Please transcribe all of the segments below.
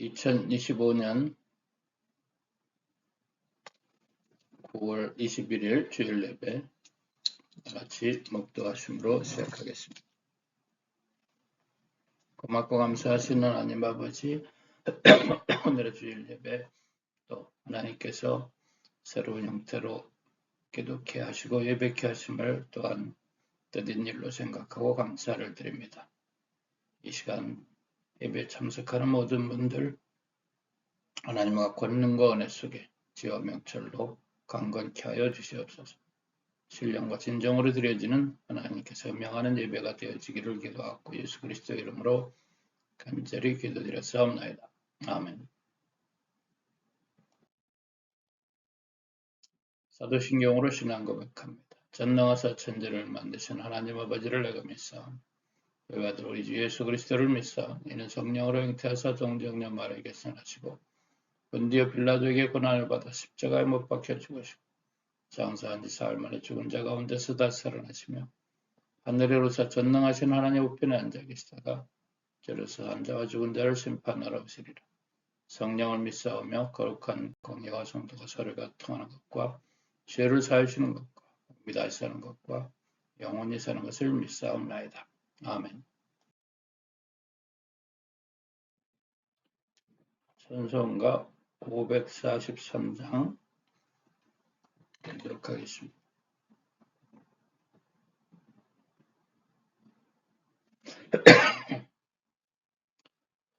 2025년 9월 21일 주일 예배 같이 목도하심으로 시작하겠습니다. 고맙고 감사하시는 하나님 아버지, 오늘의 주일 예배 또 하나님께서 새로운 형태로 기독케 하시고 예배케 하심을 또한 뜻인 일로 생각하고 감사를 드립니다. 이 시간 예배에 참석하는 모든 분들 하나님과 권능과 은혜 속에 지와 명철로 강건케 하여 주시옵소서. 신령과 진정으로 드려지는 하나님께서 명하는 예배가 되어지기를 기도하고 예수 그리스도의 이름으로 간절히 기도드렸사옵나이다. 아멘. 사도신경으로 신앙 고백합니다. 전능하사 천지를 만드신 하나님 아버지를 내가 믿사오니 그의 아들 우리 주 예수 그리스도를 믿사오니 이는 성령으로 잉태하사 동정녀 마리아에게 생하시고 본디오 빌라도에게 고난을 받아 십자가에 못 박혀 죽으시고 장사한 지 사흘 만에 죽은 자 가운데서 다시 살아나시며 하늘에 오르사 전능하신 하나님 우편에 앉아 계시다가 저로서 한 자와 죽은 자를 심판하러 오시리라. 성령을 믿사오며 거룩한 공예와 성도가 서로가 통하는 것과 죄를 사하시는 것과 믿어 사는 것과 영원히 사는 것을 믿사옵나이다. 아멘. 찬송가 543장 읽도록 하겠습니다.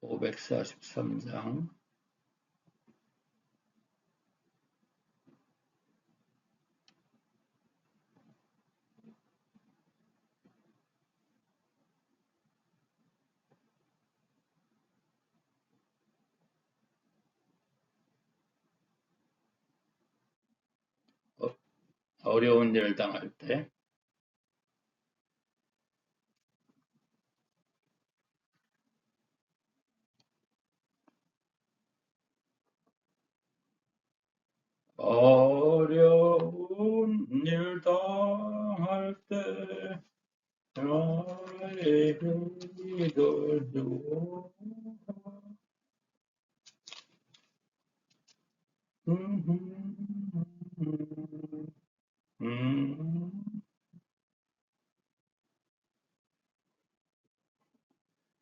(543장) 어려운 일을 당할 때 어려운 일 당할 때 나의 힘을 주어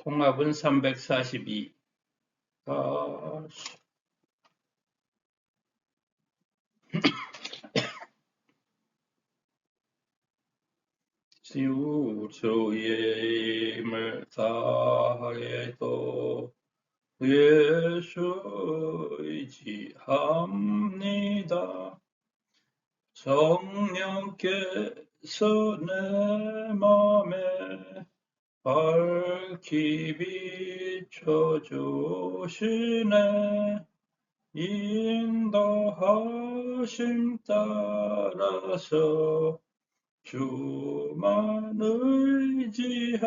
통합은 342. 주의 힘을 다해도 예수 의지합니다. 성령께서 내 맘에 밝히 비춰주시네. 인도하심 따라서 주만 의지합니다.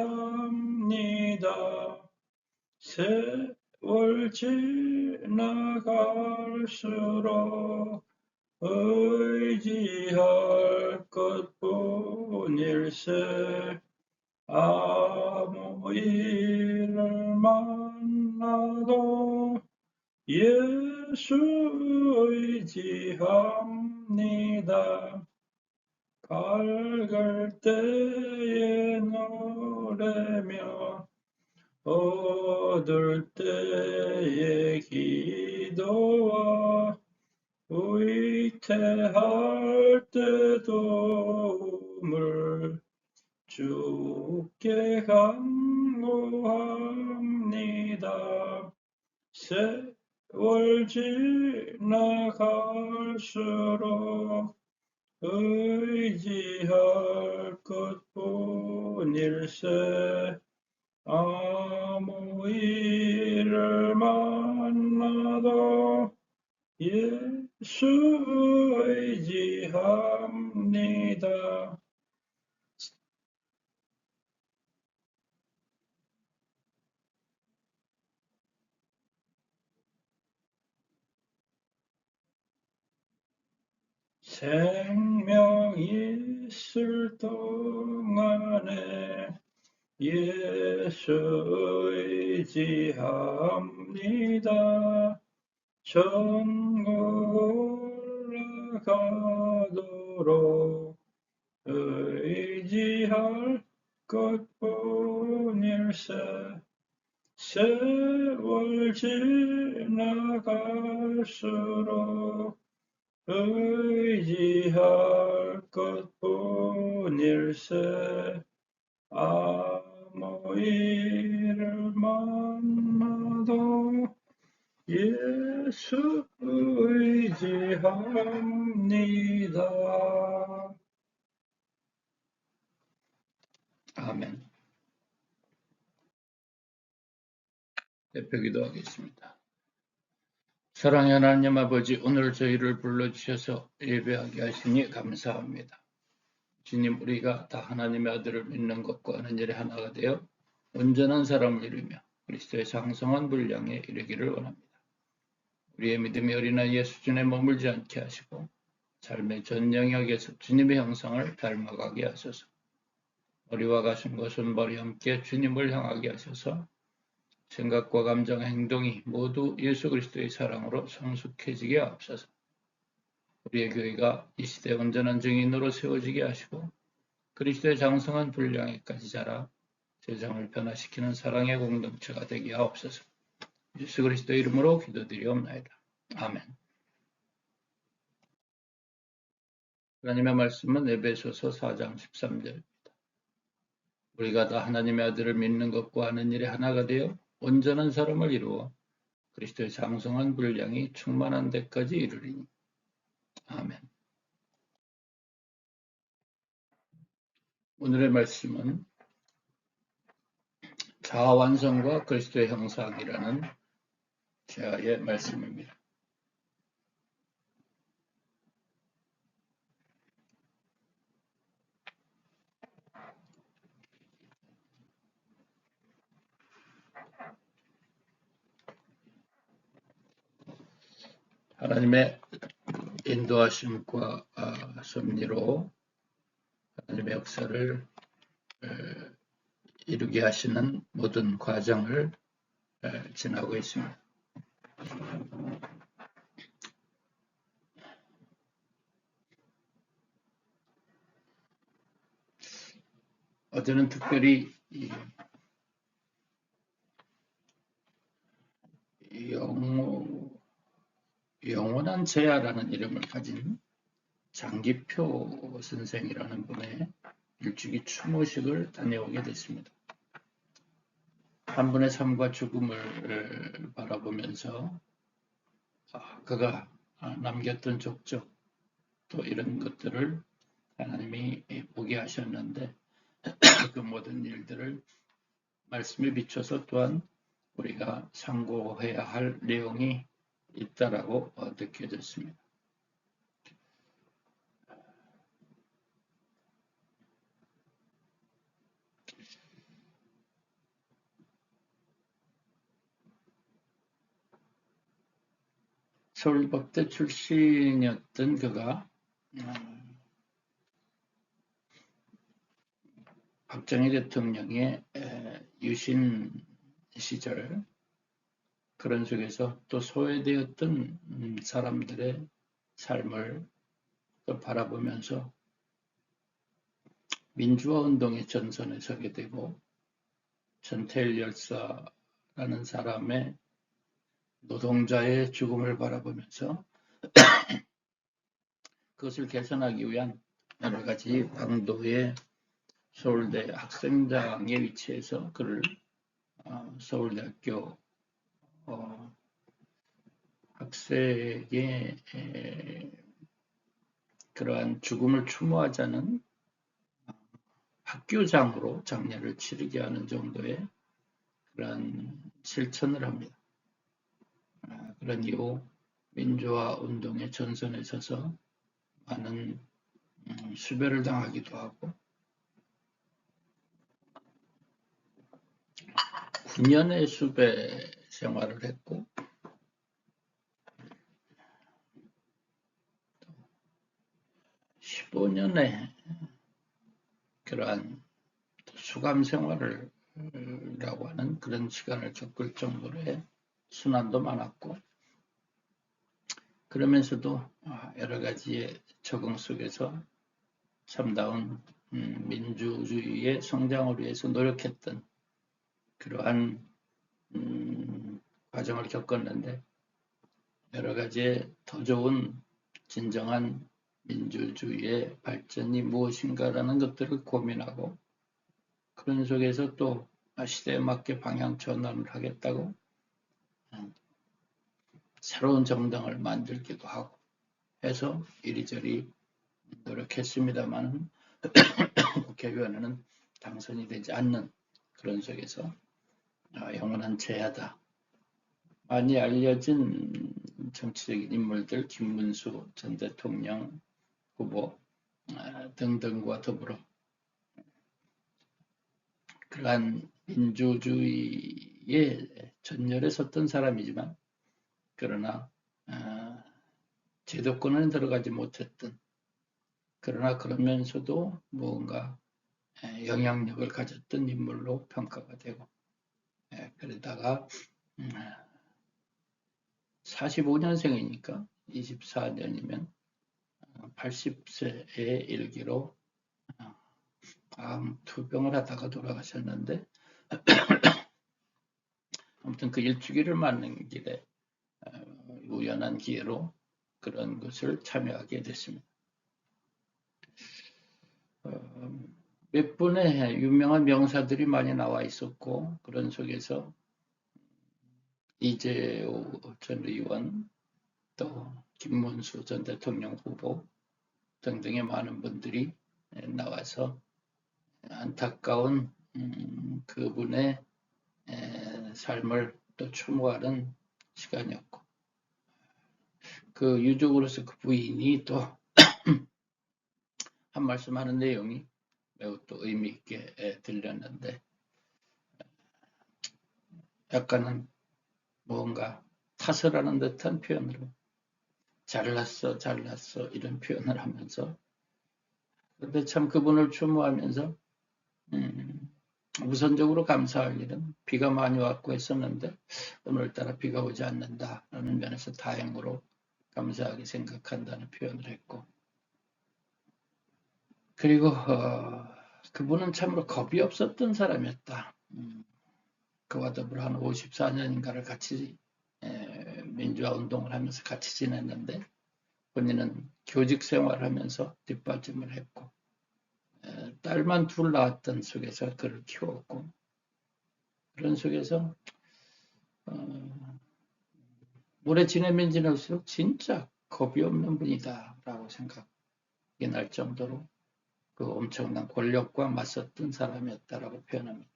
세월 지나갈수록 의지할 것뿐일세. 아무 일을 만나도 예수 의지합니다. 밝을 때에 노래며 어두울 때에 기도와 위태할 때 도움을 주께 간구합니다. 세월 지나갈수록 의지할 것뿐일세. 아무 일을 만나도 예수 의지합니다. 생명 있을 동안에 예수 의지합니다. 천국 올라가도록 의지할 것뿐일세. 세월 지나갈수록 의지할 것뿐일세. 아무 일을 만나도 예수 의지합니다. 아멘. 대표 기도하겠습니다. 사랑의 하나님 아버지, 오늘 저희를 불러주셔서 예배하게 하시니 감사합니다. 주님, 우리가 다 하나님의 아들을 믿는 것과 하는 일에 하나가 되어 온전한 사람을 이루며 그리스도의 장성한 분량에 이르기를 원합니다. 우리의 믿음이 어린아이의 수준에 머물지 않게 하시고 삶의 전 영역에서 주님의 형상을 닮아가게 하소서. 머리와 가슴과 손발이 함께 주님을 향하게 하셔서 생각과 감정, 행동이 모두 예수 그리스도의 사랑으로 성숙해지게 하옵소서. 우리의 교회가 이 시대의 온전한 증인으로 세워지게 하시고 그리스도의 장성한 분량에까지 자라 세상을 변화시키는 사랑의 공동체가 되게 하옵소서. 예수 그리스도의 이름으로 기도드리옵나이다. 아멘. 하나님의 말씀은 에베소서 4장 13절입니다. 우리가 다 하나님의 아들을 믿는 것과 하는 일에 하나가 되어 온전한 사람을 이루어 그리스도의 장성한 분량이 충만한 데까지 이르리니. 아멘. 오늘의 말씀은 자아 완성과 그리스도의 형상이라는 제아의 말씀입니다. 하나님의 인도하심과 섭리로 하나님의 역사를 이루게 하시는 모든 과정을 지나고 있습니다. 어제는 특별히 영원한 제야라는 이름을 가진 장기표 선생이라는 분의 일주기 추모식을 다녀오게 됐습니다. 한 분의 삶과 죽음을 바라보면서 그가 남겼던 족적 또 이런 것들을 하나님이 보게 하셨는데 그 모든 일들을 말씀에 비춰서 또한 우리가 상고해야 할 내용이 있다라고 느껴졌습니다. 서울법대 출신이었던 그가 박정희 대통령의 유신 시절 그런 속에서 또 소외되었던 사람들의 삶을 또 바라보면서 민주화 운동의 전선에 서게 되고 전태일 열사라는 사람의 노동자의 죽음을 바라보면서 그것을 개선하기 위한 여러 가지 방도의 서울대 학생장의 위치에서 그를 서울대학교 학생의 그러한 죽음을 추모하자는 학교장으로 장례를 치르게 하는 정도의 그러한 실천을 합니다. 그런 이후 민주화 운동의 전선에 서서 많은 수배를 당하기도 하고 9년의 수배 생활을 했고 15년의 그러한 수감 생활을 라고 하는 그런 시간을 겪을 정도로의 순환도 많았고, 그러면서도 여러 가지의 적응 속에서 참다운 민주주의의 성장을 위해서 노력했던 그러한 과정을 겪었는데, 여러 가지의 더 좋은 진정한 민주주의의 발전이 무엇인가라는 것들을 고민하고, 그런 속에서 또 시대에 맞게 방향 전환을 하겠다고 새로운 정당을 만들기도 하고 해서 이리저리 노력했습니다만 국회의원은 당선이 되지 않는 그런 속에서 영원한 제야다. 많이 알려진 정치적인 인물들, 김문수 전 대통령 후보 등등과 더불어 그러한 민주주의의 전열에 섰던 사람이지만, 그러나 제도권에 들어가지 못했던, 그러나 그러면서도 무언가 영향력을 가졌던 인물로 평가가 되고, 그러다가 45년생이니까 24년이면 80세의 일기로 암 투병을 하다가 돌아가셨는데, 아무튼 그 일주기를 맞는 길에 우연한 기회로 그런 것을 참여하게 됐습니다. 몇 분의 유명한 명사들이 많이 나와 있었고, 그런 속에서 이재호 전 의원, 또 김문수 전 대통령 후보 등등의 많은 분들이 나와서 안타까운 그분의 삶을 또 추모하는 시간이었고, 그 유족으로서 그 부인이 또 한 말씀하는 내용이 매우 또 의미 있게 들렸는데, 약간은 뭔가 탓을 하는 듯한 표현으로 잘났어 이런 표현을 하면서, 그런데 참 그분을 추모하면서 우선적으로 감사할 일은 비가 많이 왔고 했었는데 오늘따라 비가 오지 않는다라는 면에서 다행으로 감사하게 생각한다는 표현을 했고, 그리고 그분은 참으로 겁이 없었던 사람이었다. 그와 더불어 한 54년인가를 같이 민주화 운동을 하면서 같이 지냈는데, 본인은 교직 생활하면서 뒷받침을 했고, 딸만 둘 낳았던 속에서 그를 키웠고, 그런 속에서 오래 지내면 지날수록 진짜 겁이 없는 분이다 라고 생각이 날 정도로 그 엄청난 권력과 맞섰던 사람이었다라고 표현합니다.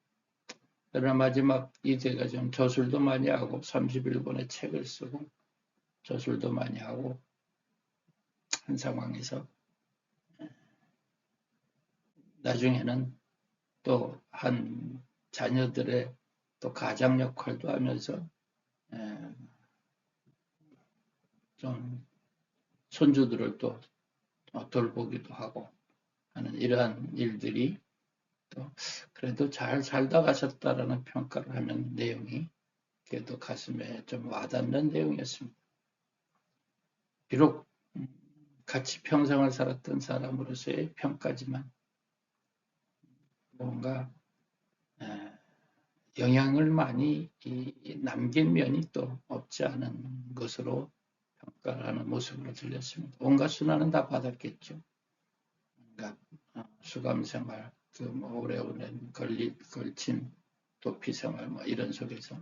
그러나 마지막 이때가 좀 저술도 많이 하고 31권의 책을 쓰고 저술도 많이 하고 한 상황에서 나중에는 또 한 자녀들의 또 가장 역할도 하면서 좀 손주들을 또 돌보기도 하고 하는 이러한 일들이 또 그래도 잘 살다 가셨다라는 평가를 하는 내용이 그래도 가슴에 좀 와닿는 내용이었습니다. 비록 같이 평생을 살았던 사람으로서의 평가지만 뭔가 영향을 많이 남긴 면이 또 없지 않은 것으로 평가를 하는 모습으로 들렸습니다. 온갖 순환은 다 받았겠죠. 온갖 수감 생활, 오래 오랜 걸침, 도피 생활 이런 속에서.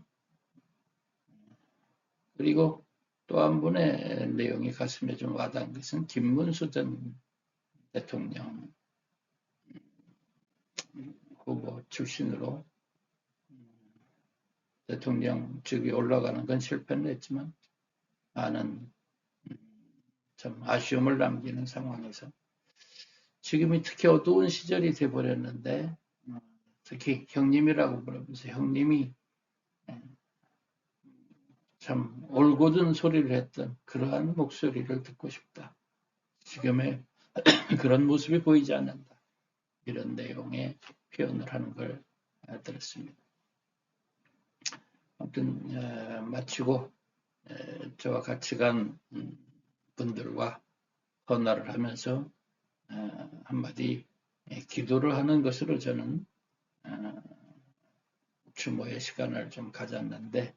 그리고 또 한 분의 내용이 가슴에 좀 와닿은 것은 김문수 전 대통령 후보 출신으로 대통령직에 올라가는 건 실패는 했지만 많은 참 아쉬움을 남기는 상황에서 지금이 특히 어두운 시절이 돼버렸는데, 특히 형님이라고 부르면서 형님이 참 올곧은 소리를 했던 그러한 목소리를 듣고 싶다. 지금의 그런 모습이 보이지 않는다. 이런 내용의 표현을 하는 걸 들었습니다. 아무튼 마치고 저와 같이 간 분들과 헌화를 하면서 한마디 기도를 하는 것으로 저는 추모의 시간을 좀 가졌는데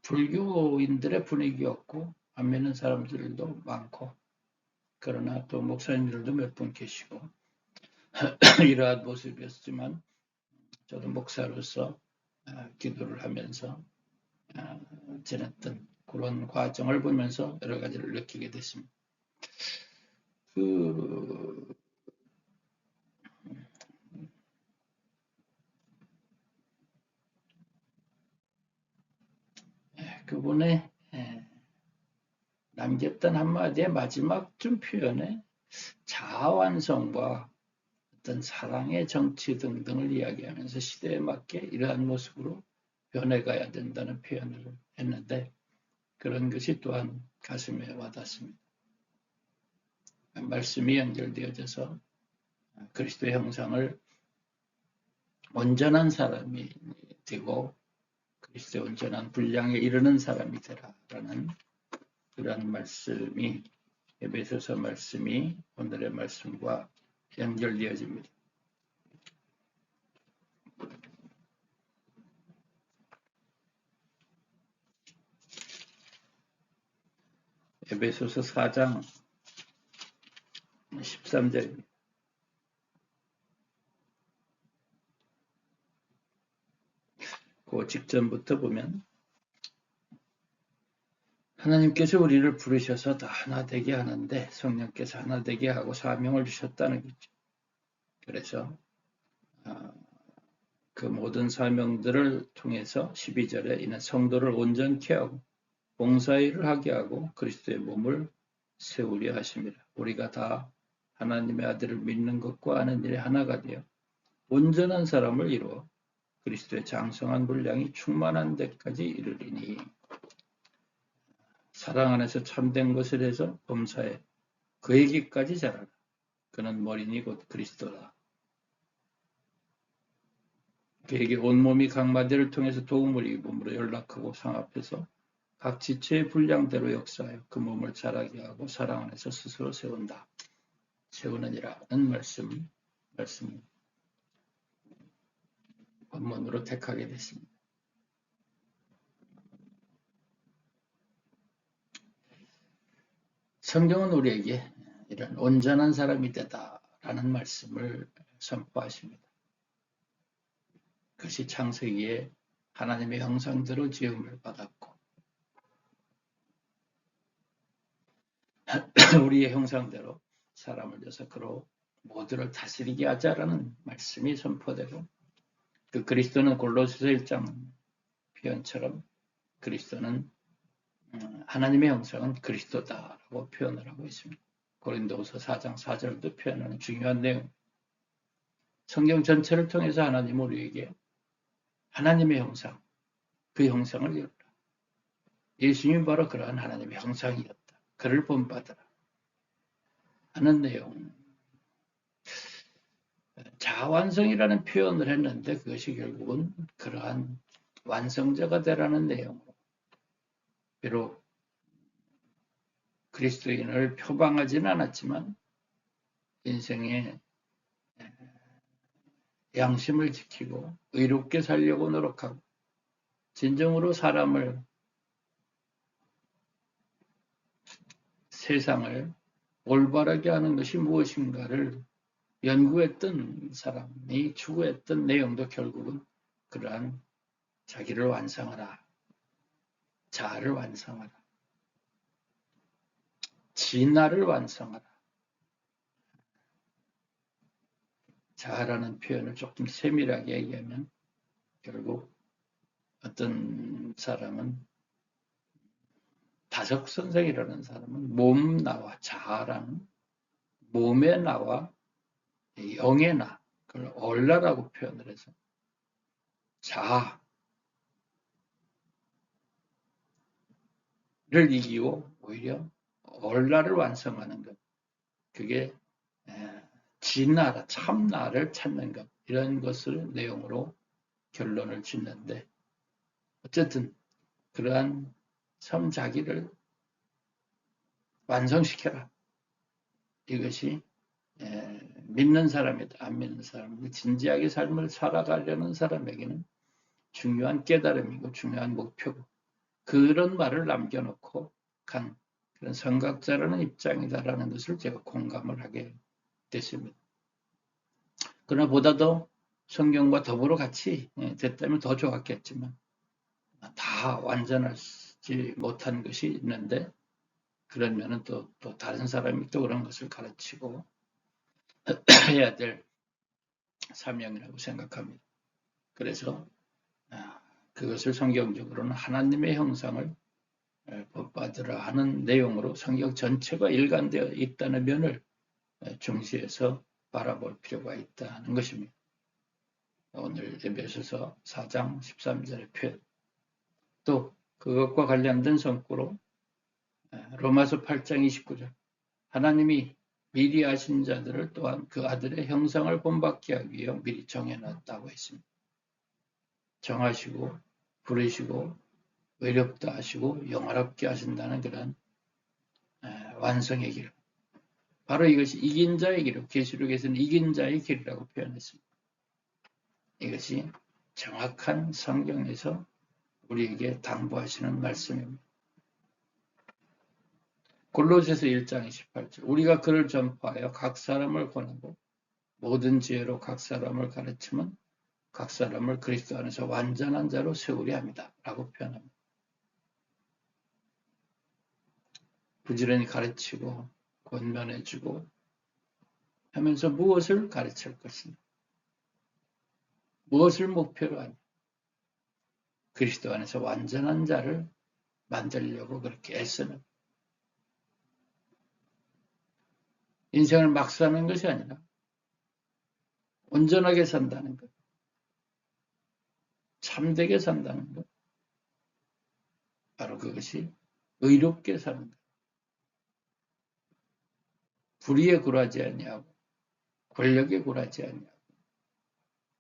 불교인들의 분위기였고 안 믿는 사람들도 많고 그러나 또 목사님들도 몇 분 계시고 이러한 모습이었지만 저도 목사로서 기도를 하면서 지냈던 그런 과정을 보면서 여러 가지를 느끼게 됐습니다. 그분의 남겼던 한마디의 마지막 좀 표현에 자아완성과 어떤 사랑의 정치 등등을 이야기하면서 시대에 맞게 이러한 모습으로 변해가야 된다는 표현을 했는데 그런 것이 또한 가슴에 와닿습니다. 말씀이 연결되어져서 그리스도의 형상을 온전한 사람이 되고 그리스도의 온전한 분량에 이르는 사람이 되라라는 그런 말씀이 에베소서 말씀이 오늘의 말씀과 연결되어집니다. 에베소서 4장 13절입니다. 그 직전부터 보면 하나님께서 우리를 부르셔서 다 하나 되게 하는데 성령께서 하나 되게 하고 사명을 주셨다는 거죠. 그래서 그 모든 사명들을 통해서 12절에 이는 성도를 온전케 하고 봉사일을 하게 하고 그리스도의 몸을 세우려 하십니다. 우리가 다 하나님의 아들을 믿는 것과 아는 일에 하나가 되어 온전한 사람을 이루어 그리스도의 장성한 분량이 충만한 데까지 이르리니 사랑 안에서 참된 것을 해서 범사에 그에게까지 자라라. 그는 머리니 곧 그리스도다. 그에게 온몸이 각 마디를 통해서 도움을 입음으로 연락하고 상합해서 각 지체의 분량대로 역사하여 그 몸을 자라게 하고 사랑 안에서 스스로 세운다. 세우느니라는 말씀 본문으로 택하게 됐습니다. 성경은 우리에게 이런 온전한 사람이 되다라는 말씀을 선포하십니다. 그것이 창세기에 하나님의 형상대로 지음을 받았고 우리의 형상대로 사람을 줘서 그로 모두를 다스리게 하자라는 말씀이 선포되고 그 그리스도는 골로새서 1장 표현처럼 그리스도는 하나님의 형상은 그리스도다라고 표현을 하고 있습니다. 고린도후서 4장 4절도 표현하는 중요한 내용. 성경 전체를 통해서 하나님은 우리에게 하나님의 형상, 그 형상을 이루라. 예수님이 바로 그러한 하나님의 형상이었다. 그를 본받아라 하는 내용. 자완성이라는 표현을 했는데 그것이 결국은 그러한 완성자가 되라는 내용으로 비록 그리스도인을 표방하지는 않았지만 인생의 양심을 지키고 의롭게 살려고 노력하고 진정으로 사람을 세상을 올바르게 하는 것이 무엇인가를 연구했던 사람이 추구했던 내용도 결국은 그러한 자기를 완성하라, 자아를 완성하라, 진화를 완성하라. 자아라는 표현을 조금 세밀하게 얘기하면 결국 어떤 사람은 다적선생이라는 사람은 몸 나와 자아라는 몸의 나와 영의 나, 그걸 얼라라고 표현을 해서 자아를 이기고 오히려 얼라를 완성하는 것, 그게 진나라, 참나를 찾는 것, 이런 것을 내용으로 결론을 짓는데, 어쨌든 그러한 삶 자기를 완성시켜라. 이것이 믿는 사람이다. 안 믿는 사람, 진지하게 삶을 살아가려는 사람에게는 중요한 깨달음이고 중요한 목표고, 그런 말을 남겨놓고 간 그런 선각자라는 입장이다라는 것을 제가 공감을 하게 됐습니다. 그러나 보다도 성경과 더불어 같이 됐다면 더 좋았겠지만, 다 완전하지 못한 것이 있는데, 그러면은 또 다른 사람이 또 그런 것을 가르치고 해야 될 사명이라고 생각합니다. 그래서 그것을 성경적으로는 하나님의 형상을 본받으라 하는 내용으로 성경 전체가 일관되어 있다는 면을 중시해서 바라볼 필요가 있다는 것입니다. 오늘 에베소서 4장 13절의 표현, 또 그것과 관련된 성구로 로마서 8장 29절, 하나님이 미리 아신 자들을 또한 그 아들의 형상을 본받게 하기 위해 미리 정해놨다고 했습니다. 정하시고 부르시고 의롭다 하시고 영화롭게 하신다는 그런 완성의 길, 바로 이것이 이긴 자의 길, 계시록에서는 이긴 자의 길이라고 표현했습니다. 이것이 정확한 성경에서 우리에게 당부하시는 말씀입니다. 골로새서 1장 28절, 우리가 그를 전파하여 각 사람을 권하고 모든 지혜로 각 사람을 가르치면 각 사람을 그리스도 안에서 완전한 자로 세우려 합니다. 라고 표현합니다. 부지런히 가르치고 권면해주고 하면서 무엇을 가르칠 것인가? 무엇을 목표로 하냐? 그리스도 안에서 완전한 자를 만들려고 그렇게 애쓰는, 인생을 막 사는 것이 아니라 온전하게 산다는 것, 참되게 산다는 것, 바로 그것이 의롭게 사는 것, 불의에 굴하지 아니하고 권력에 굴하지 아니하고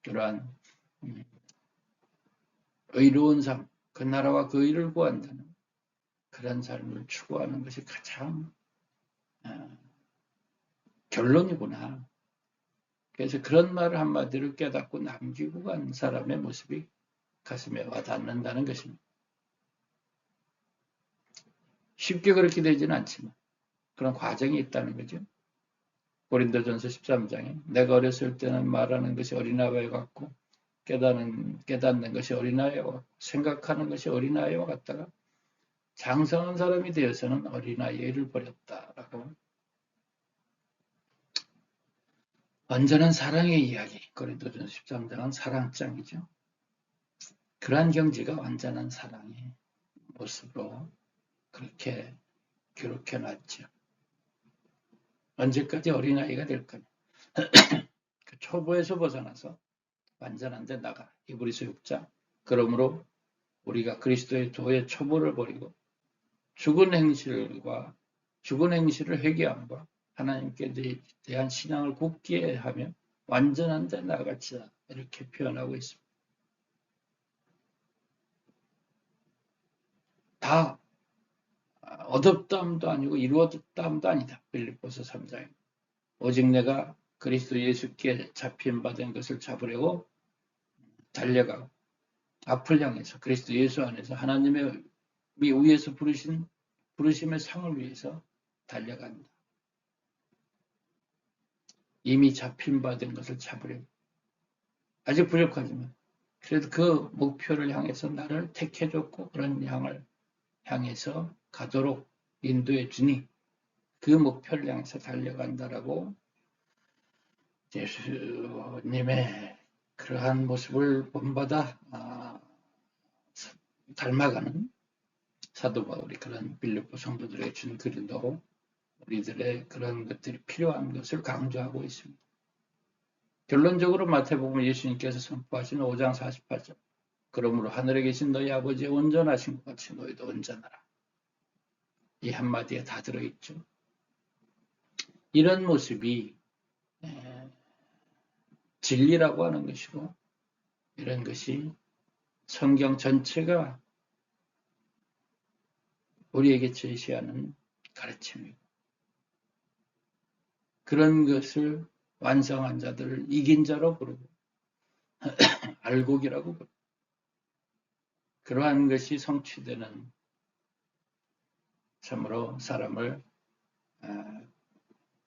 그러한 의로운 삶, 그 나라와 그 의를 구한다는 그런 삶을 추구하는 것이 가장 결론이구나. 그래서 그런 말을 한마디를 깨닫고 남기고 간 사람의 모습이 가슴에 와닿는다는 것입니다. 쉽게 그렇게 되지는 않지만 그런 과정이 있다는 거죠. 고린도전서 13장에 내가 어렸을 때는 말하는 것이 어린아이와 같고 깨닫는 것이 어린아이와 같고 생각하는 것이 어린아이와 같다가 장성한 사람이 되어서는 어린아이의 일을 버렸다라고. 완전한 사랑의 이야기, 고린도전서 13장은 사랑장이죠. 그러한 경지가 완전한 사랑의 모습으로 그렇게 기록해놨죠. 언제까지 어린아이가 될 거냐. 그 초보에서 벗어나서 완전한 데 나가. 히브리서 6장. 그러므로 우리가 그리스도의 도의 초보를 버리고 죽은 행실을 회개함과 하나님께 대한 신앙을 굳게 하며 완전한 데 나갈지다. 이렇게 표현하고 있습니다. 다 얻었다함도 아니고 이루었다함도 아니다. 빌립보서 3장입니다. 오직 내가 그리스도 예수께 잡힌 바 된 것을 잡으려고 달려가고 앞을 향해서 그리스도 예수 안에서 하나님의 위에서 부르심의 상을 위해서 달려간다. 이미 잡힌 바 된 것을 잡으려고. 아직 부족하지만 그래도 그 목표를 향해서 나를 택해줬고 그런 향을 향해서 가도록 인도해 주니 그 목표를 향해서 달려간다라고 예수님의 그러한 모습을 본받아 닮아가는 사도 바울이 그런 빌립보 성도들에게 준 글도 우리들의 그런 것들이 필요한 것을 강조하고 있습니다. 결론적으로 마태복음 예수님께서 선포하신 5장 48절, 그러므로 하늘에 계신 너희 아버지의 온전하신 것 같이 너희도 온전하라. 이 한마디에 다 들어있죠. 이런 모습이 진리라고 하는 것이고, 이런 것이 성경 전체가 우리에게 제시하는 가르침이고, 그런 것을 완성한 자들을 이긴 자로 부르고 알곡이라고 부르고, 그러한 것이 성취되는 참으로 사람을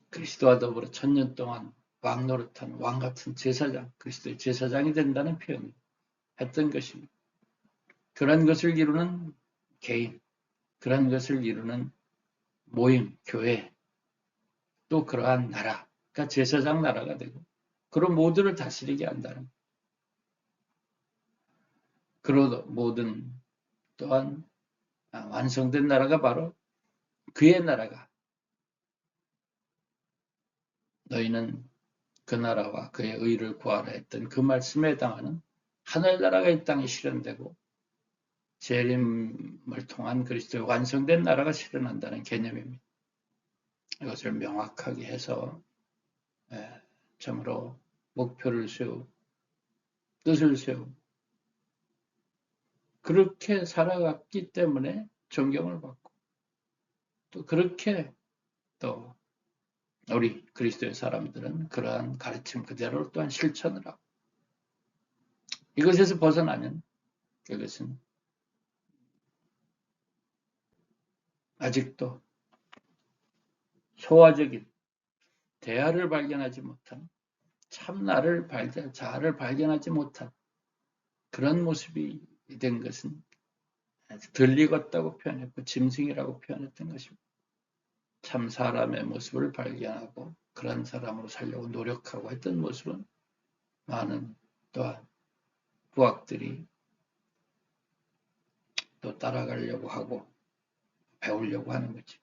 그리스도와 더불어 1000년 동안 왕 노릇한 왕 같은 제사장, 그리스도의 제사장이 된다는 표현을 했던 것입니다. 그런 것을 이루는 개인, 그런 것을 이루는 모임, 교회, 또 그러한 나라가 제사장 나라가 되고, 그런 모두를 다스리게 한다는, 그런 모든 또한 완성된 나라가 바로 그의 나라가, 너희는 그 나라와 그의 의를 구하라 했던 그 말씀에 해당하는 하늘나라가 이 땅에 실현되고 재림을 통한 그리스도의 완성된 나라가 실현한다는 개념입니다. 이것을 명확하게 해서 참으로 목표를 세우고 뜻을 세우고 그렇게 살아갔기 때문에 존경을 받고, 또 그렇게 또 우리 그리스도의 사람들은 그러한 가르침 그대로 또한 실천을 하고, 이것에서 벗어나면 그것은 아직도 소화적인 대화를 발견하지 못한, 자아를 발견하지 못한 그런 모습이 된 것은 들리겠다고 표현했고 짐승이라고 표현했던 것입니다. 참 사람의 모습을 발견하고 그런 사람으로 살려고 노력하고 했던 모습은 많은 또한 부학들이 또 따라가려고 하고 배우려고 하는 거지.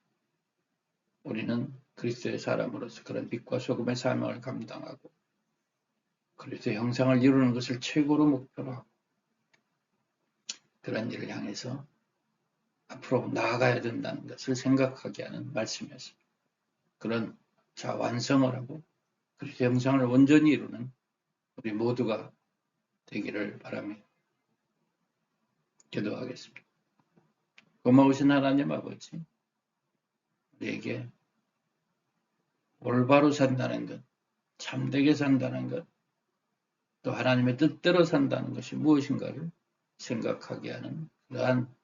우리는 그리스도의 사람으로서 그런 빛과 소금의 사명을 감당하고 그리스도의 형상을 이루는 것을 최고로 목표로 하고 그런 일을 향해서 앞으로 나아가야 된다는 것을 생각하게 하는 말씀이었습니다. 그런 자 완성을 하고 그리스도의 형상을 온전히 이루는 우리 모두가 되기를 바라며 기도하겠습니다. 고마우신 하나님 아버지, 우리에게 올바로 산다는 것, 참되게 산다는 것, 또 하나님의 뜻대로 산다는 것이 무엇인가를 생각하게 하는 그러한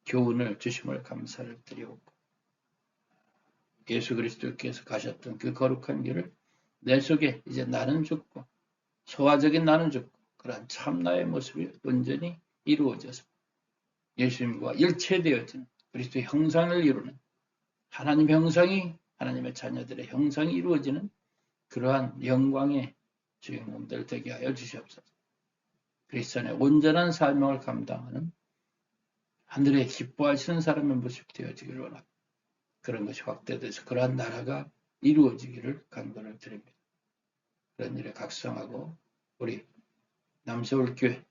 교훈을 주심을 감사를 드리옵고, 예수 그리스도께서 가셨던 그 거룩한 길을 내 속에 이제 나는 죽고 소화적인 나는 죽고 그러한 참나의 모습이 온전히 이루어져서 예수님과 일체되어지는 그리스도의 형상을 이루는, 하나님 형상이 하나님의 자녀들의 형상이 이루어지는 그러한 영광의 주인공들 되게 하여 주시옵소서. 그리스도 안에 온전한 사명을 감당하는 하늘에 기뻐하시는 사람의 모습 되어지기를 원합니다. 그런 것이 확대돼서 그러한 나라가 이루어지기를 간구를 드립니다. 그런 일에 각성하고 우리 남서울교회,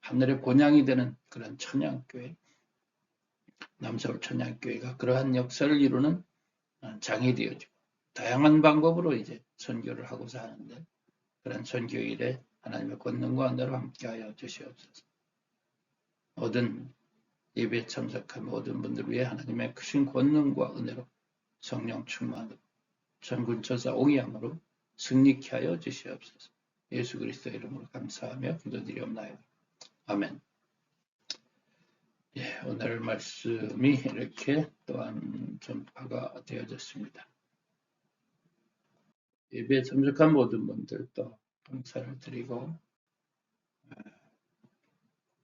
하늘의 본향이 되는 그런 천양교회, 남서울 천양교회가 그러한 역사를 이루는 장이 되어지고 다양한 방법으로 이제 선교를 하고자 하는데, 그런 선교일에 하나님의 권능과 은혜로 함께하여 주시옵소서. 모든 예배에 참석한 모든 분들 위해 하나님의 크신 권능과 은혜로 성령 충만으로 전군천사 옹이함으로 승리케 하여 주시옵소서. 예수 그리스도의 이름으로 감사하며 기도드리옵나이다. 아멘. 예, 오늘 말씀이 이렇게 또한 전파가 되어졌습니다. 예배에 참석한 모든 분들도 감사를 드리고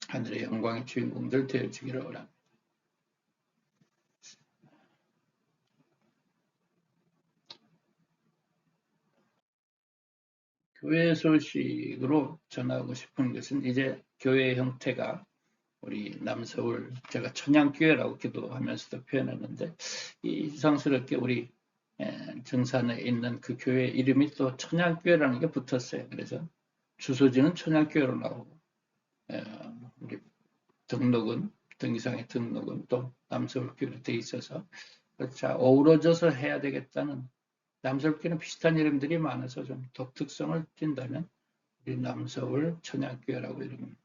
하늘의 영광의 주인공들 되어지기를 원합니다. 교회 소식으로 전하고 싶은 것은 이제 교회의 형태가 우리 남서울, 제가 천양교회라고 기도하면서도 표현했는데 이상스럽게 우리 정산에 있는 그 교회 이름이 또 천양교회라는 게 붙었어요. 그래서 주소지는 천양교회로 나오고 우리 등록은 등기상의 등록은 또 남서울교회로 돼 있어서 자 어우러져서 해야 되겠다는 남서울교회는 비슷한 이름들이 많아서 좀 독특성을 띈다면 우리 남서울 천양교회라고 이름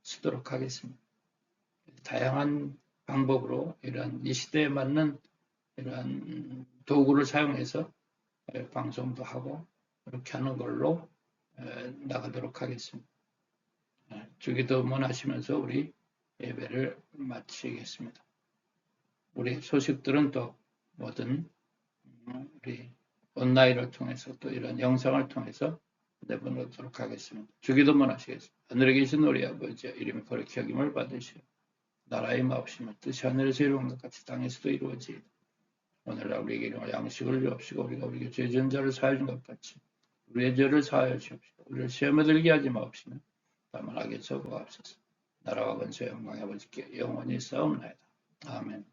쓰도록 하겠습니다. 다양한 방법으로 이런 이 시대에 맞는 이런 도구를 사용해서 방송도 하고 이렇게 하는 걸로 나가도록 하겠습니다. 주기도문 하시면서 우리 예배를 마치겠습니다. 우리 소식들은 또 뭐든 우리 온라인을 통해서 또 이런 영상을 통해서 내보내도록 하겠습니다. 주기도문 하시겠습니다. 하늘에 계신 우리 아버지 이름이 거룩히 여김을 받으시오. 나라의 마옵시며 뜻이 하늘에서 이루어진 것 같이 땅에서도 이루어지이다. 오늘날 우리에게 일용할 양식을 주옵시고 우리가 우리에게 죄 지은 자를 사하여 준 것 같이 우리의 죄를 사하여 주옵시고 우리를 시험에 들게 하지 마옵시며 다만 악에서 구하옵소서. 나라와 권세와 영광이 아버지께 영원히 싸움나이다. 아멘.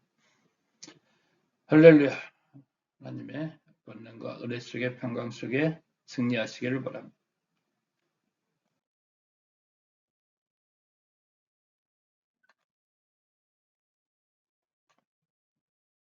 할렐루야. 하나님의 권능과 은혜 속에 평강 속에 승리하시기를 바랍니다.